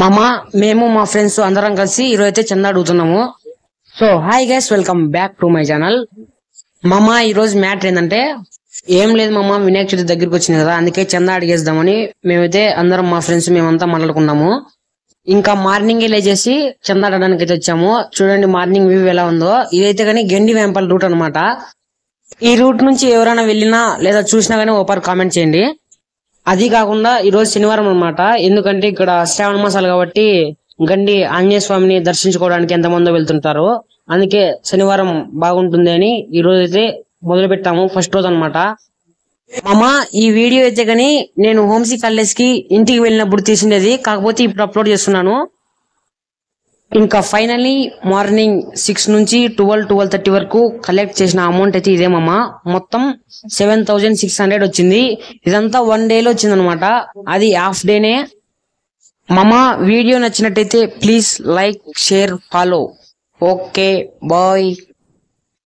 మామా మేము మా ఫ్రెండ్స్ అందరం కలిసి ఈరోజు అయితే చందా అడుగుతున్నాము. So hi guys, welcome back to my channel. మామా ఈ రోజు మ్యాటర్ ఏంటంటే ఏం లేదు మామా, వినాయక చవితి దగ్గరికి వచ్చింది కదా, అందుకే చందా అడిగేద్దామని మేమైతే అందరం మా ఫ్రెండ్స్ మేమంతా మాట్లాడుకున్నాము. ఇంకా మార్నింగ్ లేచేసి చందా అడగడానికి అయితే వచ్చాము. చూడండి మార్నింగ్ వ్యూ ఎలా ఉందో. ఇదైతే కానీ గండి వేంపల్ రూట్ అనమాట. ఈ రూట్ నుంచి ఎవరైనా వెళ్ళినా లేదా చూసినా గానీ ఓపారు కామెంట్ చేయండి. అది కాకుండా ఈరోజు శనివారం అనమాట, ఎందుకంటే ఇక్కడ శ్రావణ మాసాలు కాబట్టి గండి ఆంజనేయ స్వామిని దర్శించుకోవడానికి ఎంతమందో వెళ్తుంటారు. అందుకే శనివారం బాగుంటుంది అని ఈ రోజు అయితే మొదలు పెట్టాము, ఫస్ట్ రోజు అనమాట. మామా ఈ వీడియో అయితే గానీ నేను హోమ్సీ కాలేజ్ కి ఇంటికి వెళ్ళినప్పుడు తీసిండేది, కాకపోతే ఇప్పుడు అప్లోడ్ చేస్తున్నాను. ఇంకా ఫైనల్లీ మార్నింగ్ 6 నుంచి 12-12:30 వరకు కలెక్ట్ చేసిన అమౌంట్ అయితే ఇదే మామ. మొత్తం 7,600 వచ్చింది. ఇదంతా 1 డేలో వచ్చింది అనమాట, అది హాఫ్ డేనే. మామ వీడియో నచ్చినట్టయితే please like, share, follow. Okay bye.